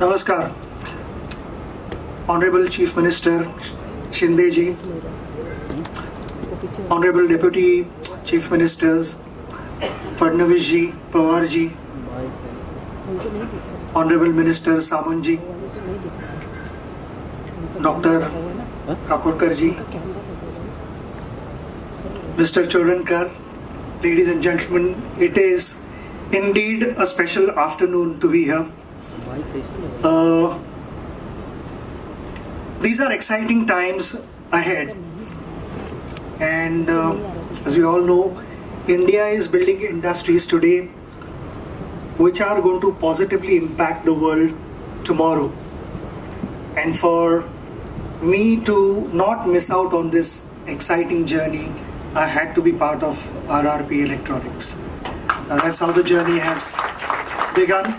Namaskar, Honorable Chief Minister Shinde ji, Honorable Deputy Chief Ministers Fadnavis ji, Pawar ji, Honorable Minister Samant ji, Dr. Kakodkar ji, Mr. Chodankar, ladies and gentlemen, it is indeed a special afternoon to be here. These are exciting times ahead, and as we all know, India is building industries today which are going to positively impact the world tomorrow. And for me to not miss out on this exciting journey, I had to be part of RRP Electronics. That's how the journey has begun.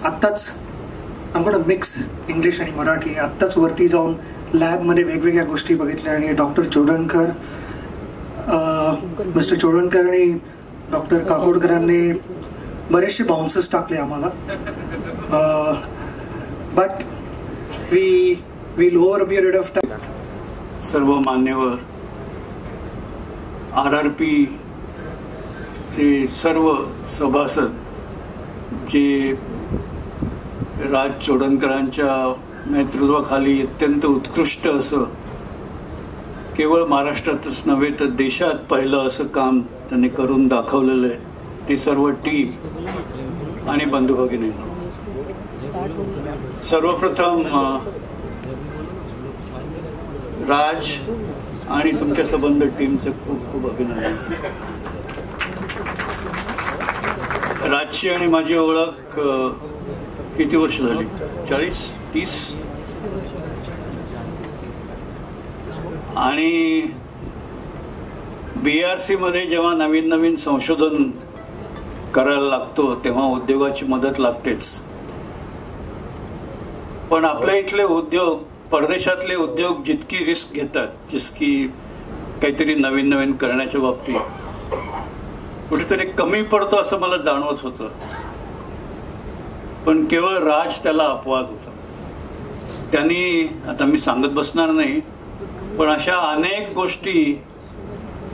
आत्ताच I'm going to mix English and Marathi. आत्ताच वरती जाऊन लॅबमध्ये वेगवेगळ्या गोष्टी बघितल्या आणि doctor Chodankar, mister Chodankar आणि डॉक्टर काकोडकरांनी बरेचसे बाउन्सेस टाकले आम्हाला. But we over a period of time. सर्व मान्यवर, RRP चे सर्व सभासद जे राज चोडणकरांच्या नेतृत्वाखाली अत्यंत उत्कृष्ट असं केवळ महाराष्ट्रातच नव्हे तर देशात पहिलं असं काम त्यांनी करून दाखवलेलं आहे, ती सर्व टीम आणि बंधू भगिनींनो, सर्वप्रथम राज आणि तुमच्या संबंध टीमचे खूप खूप अभिनंदन. राजची आणि माझी ओळख किती वर्ष झाली? 40-30. आणि BRC मध्ये जेव्हा नवीन नवीन संशोधन करायला लागतो तेव्हा उद्योगाची मदत लागतेच. पण आपल्या इथले उद्योग, परदेशातले उद्योग जितकी रिस्क घेतात, जितकी काहीतरी नवीन नवीन करण्याच्या बाबतीत कुठेतरी कमी पडतो असं मला जाणवत होतं. पण केवळ राज त्याला अपवाद होता. त्यांनी, आता मी सांगत बसणार नाही, पण अशा अनेक गोष्टी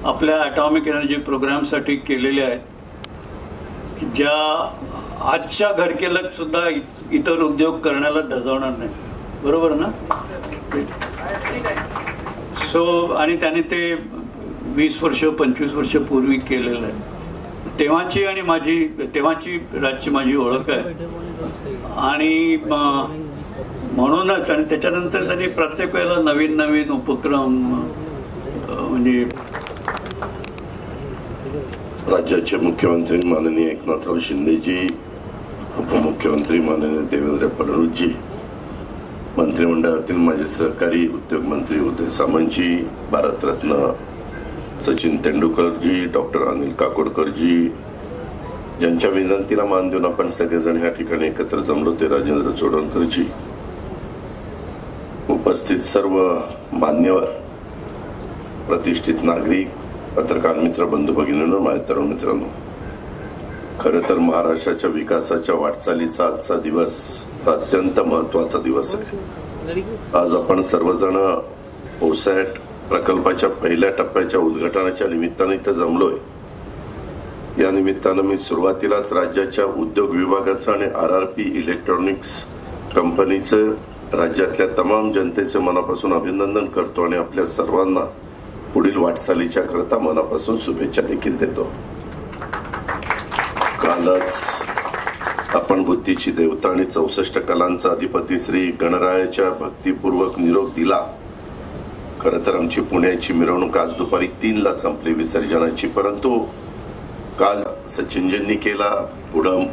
आपल्या ॲटॉमिक एनर्जी प्रोग्रामसाठी केलेल्या आहेत की ज्या आजच्या घडकेला सुद्धा इतर उद्योग करण्याला धजावणार नाही. बरोबर ना? आणि त्याने ते 20 वर्ष 25 वर्ष पूर्वी केलेलं आहे. तेव्हाची राजची माझी ओळख आहे. आणि म्हणूनच आणि त्याच्यानंतर त्यांनी प्रत्येक वेळेला नवीन नवीन उपक्रम म्हणजे राज्याचे मुख्यमंत्री माननीय एकनाथराव शिंदेजी, उपमुख्यमंत्री माननीय देवेंद्र फडणवीसजी, मंत्रिमंडळातील माझे सहकारी उद्योग मंत्री उदय सामंतजी, भारतरत्न सचिन तेंडुलकरजी, डॉक्टर अनिल काकोडकरजी, ज्यांच्या विनंतीला मान देऊन आपण सगळेजण ह्या ठिकाणी एकत्र जमलो ते राजेंद्र चोडणकरजी, उपस्थित सर्व मान्यवर, प्रतिष्ठित नागरिक, पत्रकार मित्र, बंधू भगिनींनो, माझ्या तरुण मित्रांनो, खरं तर महाराष्ट्राच्या विकासाच्या वाटचालीचा आजचा दिवस अत्यंत महत्वाचा दिवस आहे. आज आपण सर्वजण ओसॅट प्रकल्पाच्या पहिल्या टप्प्याच्या उद्घाटनाच्या निमित्ताने इथं जमलोय. या निमित्तानं मी सुरुवातीलाच राज्याच्या उद्योग विभागाचं आणि RRP इलेक्ट्रॉनिक्स कंपनीचं राज्यातल्या तमाम जनतेचे मनापासून अभिनंदन करतो आणि आपल्या सर्वांना पुढील वाटचालीच्या करता मनापासून शुभेच्छा देखील देतो. कालच आपण बुद्धीची देवता आणि 64 कलांचा अधिपती श्री गणरायाच्या भक्तिपूर्वक निरोप दिला. खरं तर आमची पुण्याची मिरवणूक आज दुपारी 3ला संपली विसर्जनाची, परंतु काल सचिनजींनी केला, पुढं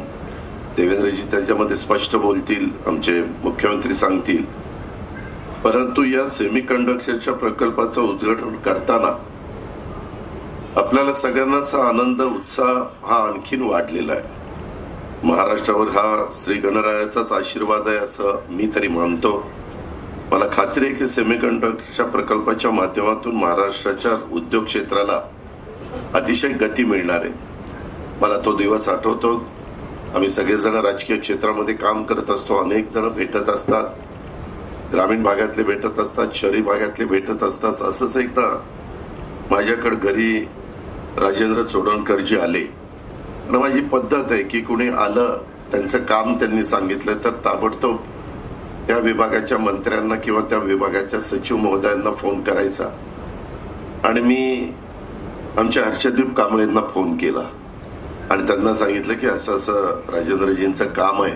देवेंद्रजी त्याच्यामध्ये स्पष्ट बोलतील, आमचे मुख्यमंत्री सांगतील. परंतु या सेमीकंडक्टरच्या प्रकल्पाचं उद्घाटन करताना आपल्याला सगळ्यांनाच आनंद उत्साह हा आणखीन वाढलेला आहे. महाराष्ट्रावर हा श्री गणरायाचाच आशीर्वाद आहे असं मी तरी मानतो. मला खात्री आहे की सेमीकंडक्टरच्या प्रकल्पाच्या माध्यमातून महाराष्ट्राच्या उद्योग क्षेत्राला अतिशय गती मिळणार आहे. मला तो दिवस आठवतो. आम्ही सगळेजण राजकीय क्षेत्रामध्ये काम करत असतो, अनेक जण भेटत असतात, ग्रामीण भागातले भेटत असतात, शहरी भागातले भेटत असतात. असंच एकदा माझ्याकडे घरी राजेंद्र चोडणकरजी आले आणि माझी पद्धत आहे की कुणी आलं, त्यांचं काम त्यांनी सांगितलं तर ताबडतोब त्या विभागाच्या मंत्र्यांना किंवा त्या विभागाच्या सचिव महोदयांना फोन करायचा. आणि मी आमच्या हर्षदीप कांबळेंना फोन केला आणि त्यांना सांगितलं की असं असं राजेंद्रजींचं काम आहे,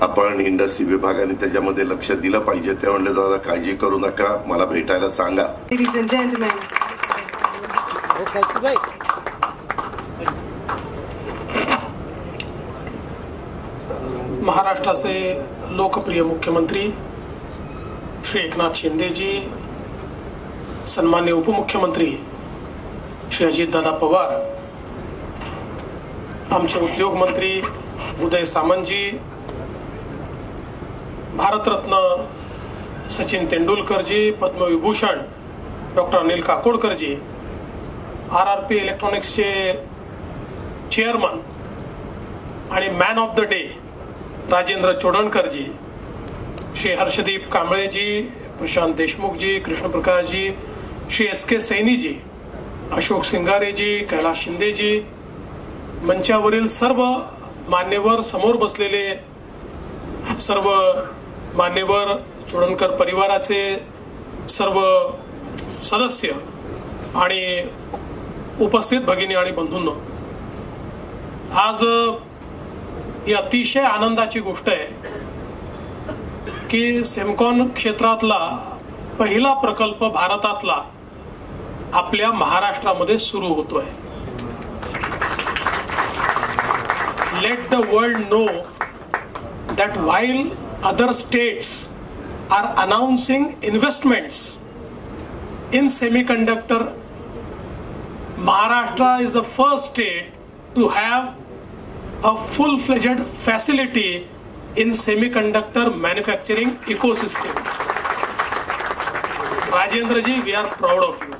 आपण इंडस्ट्री विभागाने त्याच्यामध्ये लक्ष दिलं पाहिजे. ते म्हणले दादा काळजी करू नका, मला भेटायला सांगा. महाराष्ट्राचे लोकप्रिय मुख्यमंत्री श्री एकनाथ शिंदेजी, सन्माननीय उपमुख्यमंत्री श्री अजितदादा पवार, आमचे उद्योग मंत्री उदय सामंतजी, भारतरत्न सचिन तेंडुलकरजी, पद्मविभूषण डॉक्टर अनिल काकोडकरजी, RRP इलेक्ट्रॉनिक्सचे चेअरमन आणि man of the day Rajendra Chodankarji, Shri Harshdeep Kambleji, Prashant Deshmukhji, Krishnaprakashji, Shri SK Sainiji, Ashok Singareji, Kailash Shindeji, मंचावरील सर्व मान्यवर, समोर बसलेले सर्व मान्यवर, चोडणकर परिवाराचे सर्व सदस्य आणि उपस्थित भगिनी आणि बंधूंनो, आज ही अतिशय आनंदाची गोष्ट आहे की सेमकॉन क्षेत्रातला पहिला प्रकल्प भारतातला आपल्या महाराष्ट्रामध्ये सुरू होतोय. Let the world know that while other states are announcing investments in semiconductor, Maharashtra is the first state to have a full-fledged facility in semiconductor manufacturing ecosystem. Rajendra ji, we are proud of you.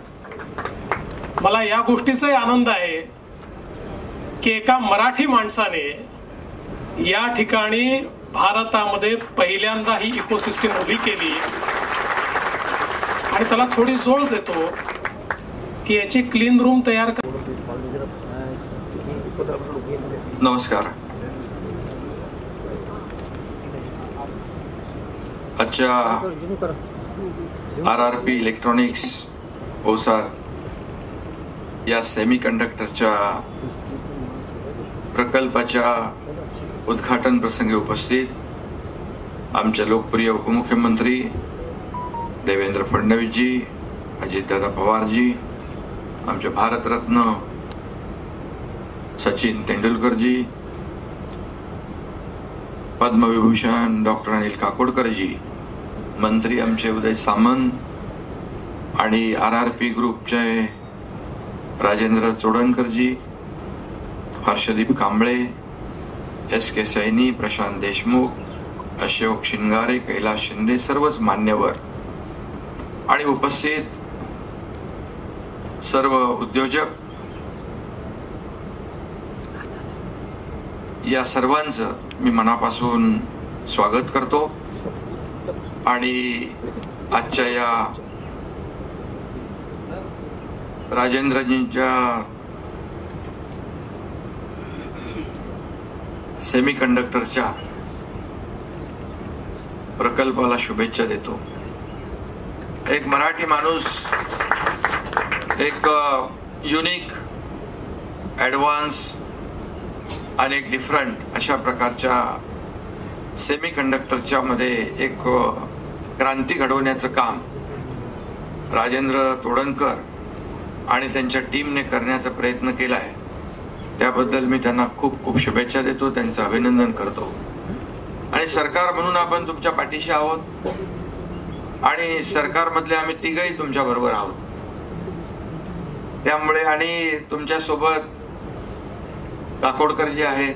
मला या गोष्टीचाही आनंद आहे की एका मराठी माणसाने या ठिकाणी भारतामध्ये पहिल्यांदा ही इकोसिस्टीम उभी केली आणि त्याला थोडी जोड देतो की याची क्लीन रूम तयार कर. नमस्कार. आजच्या RRP इलेक्ट्रॉनिक्स ओसार या सेमीकंडक्टरच्या प्रकल्पाच्या उद्घाटन प्रसंगी उपस्थित आमचे लोकप्रिय उपमुख्यमंत्री देवेंद्र फडणवीसजी, अजितदादा पवारजी, आमचे भारतरत्न सचिन तेंडुलकरजी, पद्मविभूषण डॉक्टर अनिल काकोडकरजी, मंत्री आमचे उदय सामंत आणि RRP ग्रुपचे राजेंद्र चोडणकरजी, हर्षदीप कांबळे, SK सैनी, प्रशांत देशमुख, अशोक शिंगारे, कैलास शिंदे, सर्वच मान्यवर आणि उपस्थित सर्व उद्योजक, या सर्वांचं मी मनापासून स्वागत करतो आणि आजच्या या राजेंद्रजींच्या सेमीकंडक्टरच्या प्रकल्पाला शुभेच्छा देतो. एक मराठी माणूस एक युनिक, ॲडव्हान्स आणि एक डिफरंट अशा प्रकारच्या सेमीकंडक्टरच्या मध्ये एक क्रांती घडवण्याचं काम राजेंद्र तोडणकर आणि त्यांच्या टीमने करण्याचा प्रयत्न केलाय. त्याबद्दल मी त्यांना खूप खूप शुभेच्छा देतो, त्यांचं अभिनंदन करतो. आणि सरकार म्हणून आपण तुमच्या पाठीशी आहोत आणि सरकारमधले आम्ही तिघही तुमच्या बरोबर आहोत. त्यामुळे आणि तुमच्या सोबत काकोडकर जे आहेत,